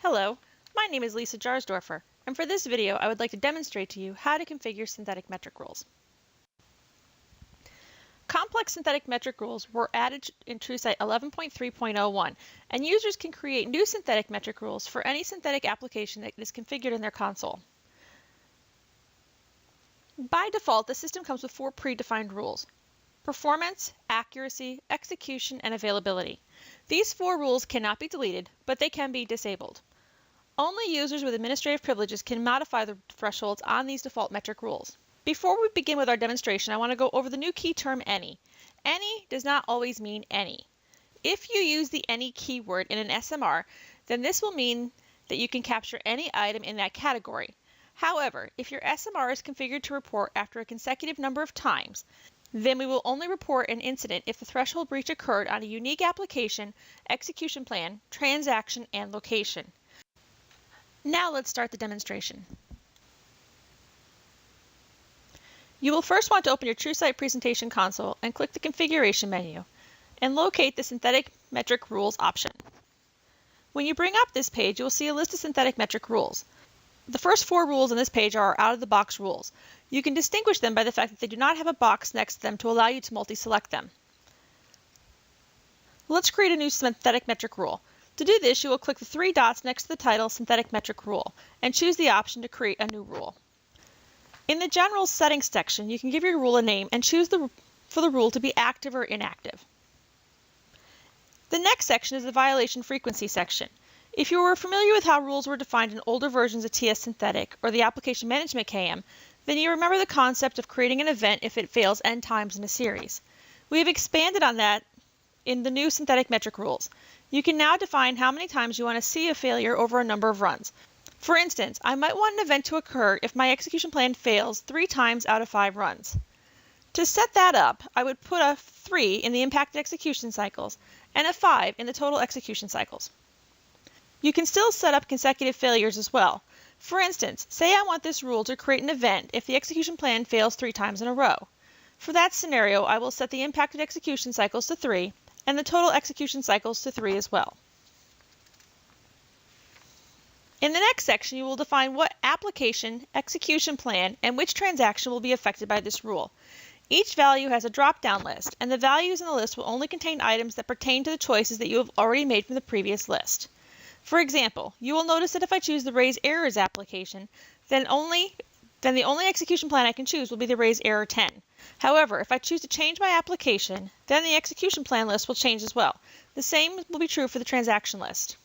Hello, my name is Lisa Jarsdorfer, and for this video I would like to demonstrate to you how to configure synthetic metric rules. Complex synthetic metric rules were added in TSOM 11.3.01, and users can create new synthetic metric rules for any synthetic application that is configured in their console. By default, the system comes with 4 predefined rules: performance, accuracy, execution, and availability. These 4 rules cannot be deleted, but they can be disabled. Only users with administrative privileges can modify the thresholds on these default metric rules. Before we begin with our demonstration, I want to go over the new key term any. Any does not always mean any. If you use the any keyword in an SMR, then this will mean that you can capture any item in that category. However, if your SMR is configured to report after a consecutive number of times, then we will only report an incident if the threshold breach occurred on a unique application, execution plan, transaction, and location. Now let's start the demonstration. You will first want to open your TrueSight presentation console and click the configuration menu and locate the synthetic metric rules option. When you bring up this page, you will see a list of synthetic metric rules. The first 4 rules on this page are our out-of-the-box rules. You can distinguish them by the fact that they do not have a box next to them to allow you to multi-select them. Let's create a new synthetic metric rule. To do this, you will click the 3 dots next to the title Synthetic Metric Rule and choose the option to create a new rule. In the General Settings section, you can give your rule a name and choose for the rule to be active or inactive. The next section is the Violation Frequency section. If you were familiar with how rules were defined in older versions of TS Synthetic or the Application Management KM, then you remember the concept of creating an event if it fails n times in a series. We have expanded on that in the new synthetic metric rules. You can now define how many times you want to see a failure over a number of runs. For instance, I might want an event to occur if my execution plan fails 3 times out of 5 runs. To set that up, I would put a 3 in the impacted execution cycles and a 5 in the total execution cycles. You can still set up consecutive failures as well. For instance, say I want this rule to create an event if the execution plan fails 3 times in a row. For that scenario, I will set the impacted execution cycles to 3 and the total execution cycles to 3 as well. In the next section, you will define what application, execution plan, and which transaction will be affected by this rule. Each value has a drop-down list, and the values in the list will only contain items that pertain to the choices that you have already made from the previous list. For example, you will notice that if I choose the Raise Errors application, then the only execution plan I can choose will be the Raise Error 10. However, if I choose to change my application, then the execution plan list will change as well. The same will be true for the transaction list.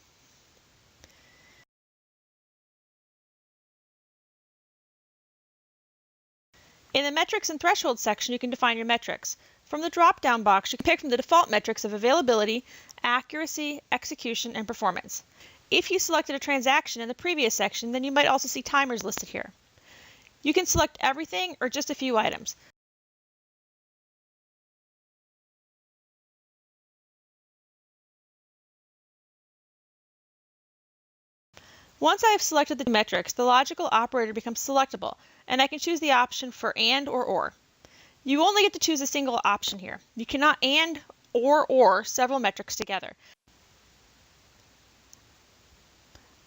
In the Metrics and Thresholds section, you can define your metrics. From the drop-down box, you can pick from the default metrics of availability, accuracy, execution, and performance. If you selected a transaction in the previous section, then you might also see timers listed here. You can select everything or just a few items. Once I have selected the metrics, the logical operator becomes selectable, and I can choose the option for AND or. You only get to choose a single option here. You cannot AND or several metrics together.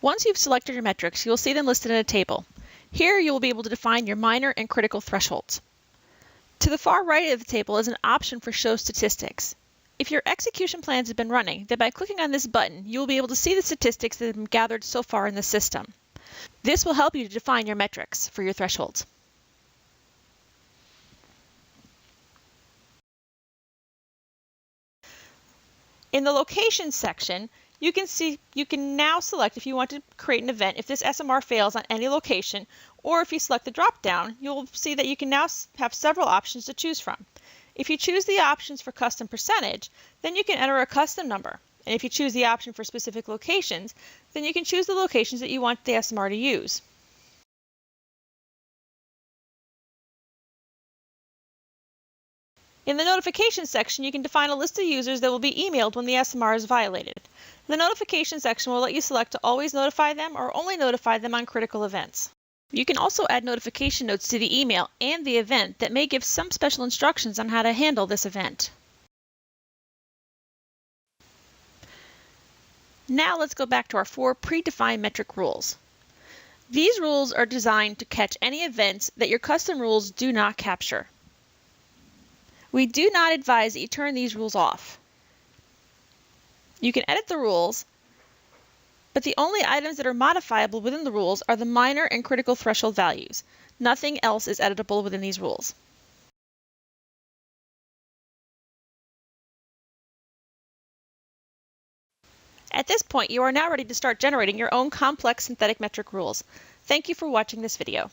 Once you've selected your metrics, you will see them listed in a table. Here you will be able to define your minor and critical thresholds. To the far right of the table is an option for Show Statistics. If your execution plans have been running, then by clicking on this button, you will be able to see the statistics that have been gathered so far in the system. This will help you to define your metrics for your thresholds. In the Locations section, you can now select if you want to create an event if this SMR fails on any location, or if you select the drop-down, you'll see that you can now have several options to choose from. If you choose the options for custom percentage, then you can enter a custom number. And if you choose the option for specific locations, then you can choose the locations that you want the SMR to use. In the Notifications section, you can define a list of users that will be emailed when the SMR is violated. The Notification section will let you select to always notify them or only notify them on critical events. You can also add notification notes to the email and the event that may give some special instructions on how to handle this event. Now let's go back to our 4 predefined metric rules. These rules are designed to catch any events that your custom rules do not capture. We do not advise that you turn these rules off. You can edit the rules, but the only items that are modifiable within the rules are the minor and critical threshold values. Nothing else is editable within these rules. At this point, you are now ready to start generating your own complex synthetic metric rules. Thank you for watching this video.